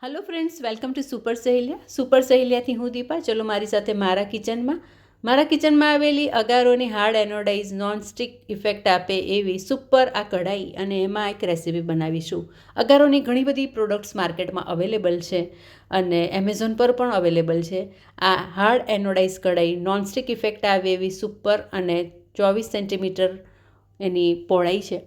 Hello friends, welcome to super સહેલિયાથી હું દીપા. ચલો મારી સાથે મારા કિચનમાં આવેલી અગારોની હાર્ડ એનોડાઇઝ નોનસ્ટિક ઇફેક્ટ આપે એવી સુપર આ કઢાઈ અને એમાં એક રેસીપી બનાવીશું. અગારોની ઘણી બધી પ્રોડક્ટ્સ માર્કેટમાં અવેલેબલ છે અને એમેઝોન પર પણ અવેલેબલ છે. આ હાર્ડ એનોડાઇઝ કઢાઈ નોનસ્ટિક ઇફેક્ટ આવે એવી સુપર અને 24 સેન્ટીમીટર એની પહોળાઈ છે.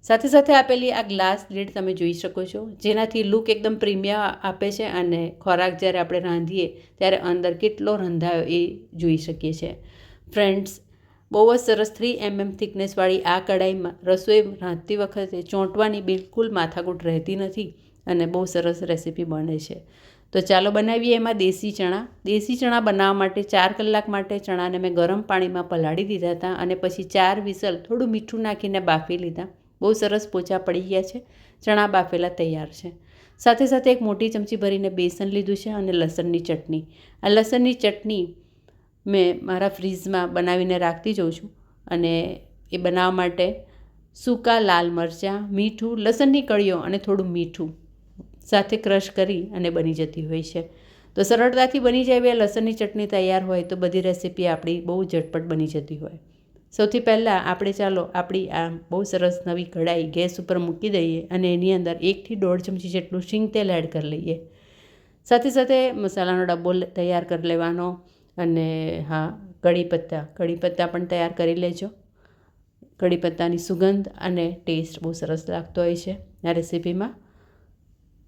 સાથે સાથે આપેલી આ ગ્લાસ લીડ તમે જોઈ શકો છો, જેનાથી લુક એકદમ પ્રીમિયમ આપે છે અને ખોરાક જ્યારે આપણે રાંધીએ ત્યારે અંદર કેટલો રંધાયો એ જોઈ શકીએ છીએ. ફ્રેન્ડ્સ, બહુ જ સરસ 3 mm થિકનેસવાળી આ કઢાઈમાં રસોઈ રાંધતી વખતે ચોંટવાની બિલકુલ માથાકૂટ રહેતી નથી અને બહુ સરસ રેસીપી બને છે. તો ચાલો બનાવીએ એમાં દેશી ચણા. દેશી ચણા બનાવવા માટે 4 કલાક માટે ચણાને મેં ગરમ પાણીમાં પલાળી દીધા હતા અને પછી 4 વિસલ થોડું મીઠું નાખીને બાફી લીધા. બહુ સરસ પોચા પડી ગયા છે. ચણા બાફેલા તૈયાર છે. સાથે સાથે એક મોટી ચમચી ભરીને બેસન લીધું છે અને લસણની ચટણી. આ લસણની ચટણી મેં મારા ફ્રીઝમાં બનાવીને રાખતી જાઉં છું અને એ બનાવવા માટે સૂકા લાલ મરચાં, મીઠું, લસણની કળીઓ અને થોડું મીઠું સાથે ક્રશ કરી અને બની જતી હોય છે. તો સરળતાથી બની જાય એવી લસણની ચટણી તૈયાર હોય તો બધી રેસીપી આપણી બહુ ઝટપટ બની જતી હોય. સૌથી પહેલાં આપણે ચાલો આપણી આ બહુ સરસ નવી કઢાઈ ગેસ ઉપર મૂકી દઈએ અને એની અંદર 1 થી 1.5 ચમચી જેટલું શીંગ તેલ એડ કરી લઈએ. સાથે સાથે મસાલાનો ડબ્બો તૈયાર કરી લેવાનો અને હા, કઢી પત્તા પણ તૈયાર કરી લેજો. કઢી પત્તાની સુગંધ અને ટેસ્ટ બહુ સરસ લાગતો હોય છે આ રેસીપીમાં.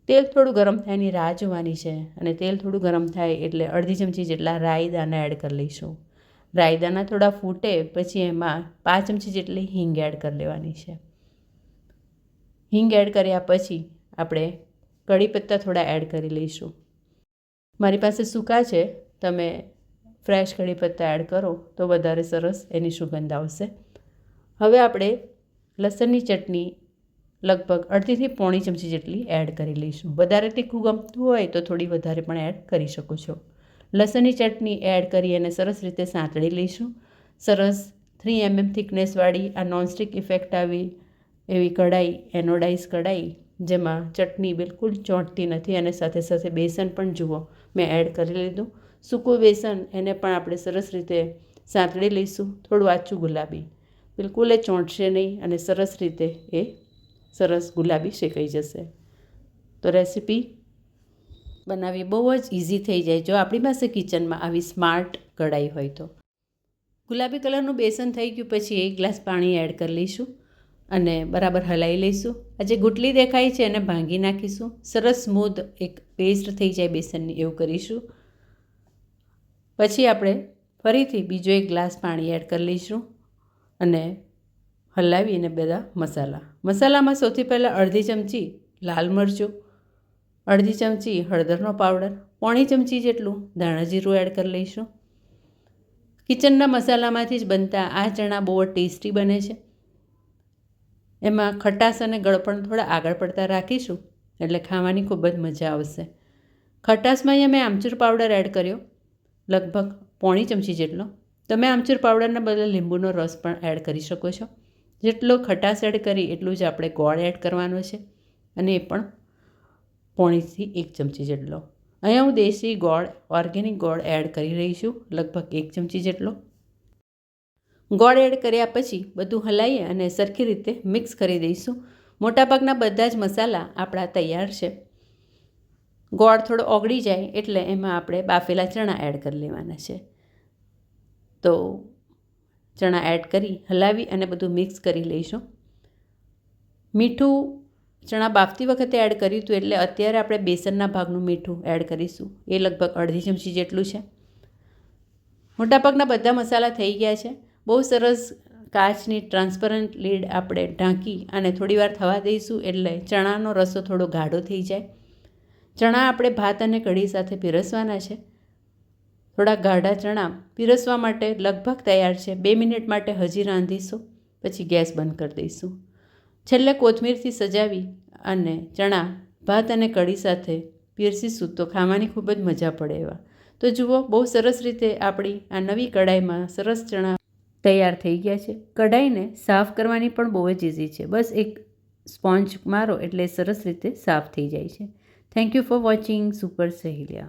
તેલ થોડું ગરમ થાય એની રાહ જોવાની છે અને તેલ થોડું ગરમ થાય એટલે 1/2 ચમચી જેટલા રાઈ દાણા એડ કરી લઈશું. રાયદાના થોડા ફૂટે પછી એમાં 5 ચમચી જેટલી હિંગ એડ કરી લેવાની છે. હિંગ એડ કર્યા પછી આપણે કઢી પત્તા થોડા એડ કરી લઈશું. મારી પાસે સૂકા છે, તમે ફ્રેશ કઢી પત્તા એડ કરો તો વધારે સરસ એની સુગંધ આવશે. હવે આપણે લસણની ચટણી લગભગ 1/2 થી 1/4 ચમચી જેટલી એડ કરી લઈશું. વધારે તીખું ગમતું હોય તો થોડી વધારે પણ એડ કરી શકો છો. લસણની ચટણી એડ કરી અને સરસ રીતે સાંતળી લઈશું. સરસ 3 mm થિકનેસવાળી આ નોનસ્ટિક ઇફેક્ટ આવી એવી કઢાઈ, એનોડાઇઝ કઢાઈ, જેમાં ચટણી બિલકુલ ચોંટતી નથી અને સાથે સાથે બેસન પણ જુઓ મેં એડ કરી લીધું. સૂકું બેસન એને પણ આપણે સરસ રીતે સાંતળી લઈશું. થોડું આછું ગુલાબી, બિલકુલ એ ચોંટશે નહીં અને સરસ રીતે એ સરસ ગુલાબી શેકાઈ જશે. તો રેસીપી બનાવવી બહુ જ ઇઝી થઈ જાય જો આપણી પાસે કિચનમાં આવી સ્માર્ટ કઢાઈ હોય તો. ગુલાબી કલરનું બેસન થઈ ગયું પછી 1 ગ્લાસ પાણી એડ કરી લઈશું અને બરાબર હલાવી લઈશું. આ જે ગુટલી દેખાય છે એને ભાંગી નાખીશું. સરસ સ્મૂધ એક પેસ્ટ થઈ જાય બેસનની એવું કરીશું. પછી આપણે ફરીથી બીજો 1 ગ્લાસ પાણી એડ કરી લઈશું અને હલાવીને બધા મસાલામાં સૌથી પહેલાં 1/2 ચમચી લાલ મરચું, 1/2 ચમચી હળદરનો પાવડર, 1/4 ચમચી જેટલું ધાણા જીરું એડ કરી લઈશું. કિચનના મસાલામાંથી જ બનતા આ ચણા બહુ ટેસ્ટી બને છે. એમાં ખટાશ અને ગળપણ થોડા આગળ પડતા રાખીશું એટલે ખાવાની ખૂબ જ મજા આવશે. ખટાશમાં અહીંયા મેં આમચૂર પાવડર એડ કર્યો લગભગ 1/4 ચમચી જેટલો. તમે આમચૂર પાવડરના બદલે લીંબુનો રસ પણ એડ કરી શકો છો. જેટલો ખટાશ એડ કરી એટલું જ આપણે ગોળ એડ કરવાનો છે અને એ પણ 1/4 થી 1 ચમચી જેટલો. અહીંયા હું દેશી ગોળ, ઓર્ગેનિક ગોળ એડ કરી રહી છું લગભગ 1 ચમચી જેટલો. ગોળ એડ કર્યા પછી બધું હલાવી અને સરખી રીતે મિક્સ કરી દઈશું. મોટાભાગના બધા જ મસાલા આપણા તૈયાર છે. ગોળ થોડો ઓગળી જાય એટલે એમાં આપણે બાફેલા ચણા એડ કરી લેવાના છે. તો ચણા એડ કરી હલાવી અને બધું મિક્સ કરી લઈશું. મીઠું ચણા બાફતી વખતે એડ કર્યું હતું એટલે અત્યારે આપણે બેસનના ભાગનું મીઠું એડ કરીશું. એ લગભગ 1/2 ચમચી જેટલું છે. મોટાભાગના બધા મસાલા થઈ ગયા છે. બહુ સરસ કાચની ટ્રાન્સપરન્ટ લીડ આપણે ઢાંકી અને થોડીવાર થવા દઈશું એટલે ચણાનો રસો થોડો ગાઢો થઈ જાય. ચણા આપણે ભાત અને કઢી સાથે પીરસવાના છે. થોડા ગાઢા ચણા પીરસવા માટે લગભગ તૈયાર છે. 2 મિનિટ માટે હજી રાંધીશું પછી ગેસ બંધ કરી દઈશું. છેલ્લે કોથમીરથી સજાવી અને ચણા ભાત અને કઢી સાથે પીરસીશું તો ખાવાની ખૂબ જ મજા પડે એવા. તો જુઓ, બહુ સરસ રીતે આપણી આ નવી કઢાઈમાં સરસ ચણા તૈયાર થઈ ગયા છે. કઢાઈને સાફ કરવાની પણ બહુ જ ઇઝી છે. બસ એક સ્પોન્જ મારો એટલે સરસ રીતે સાફ થઈ જાય છે. Thank you for watching super સહેલિયા.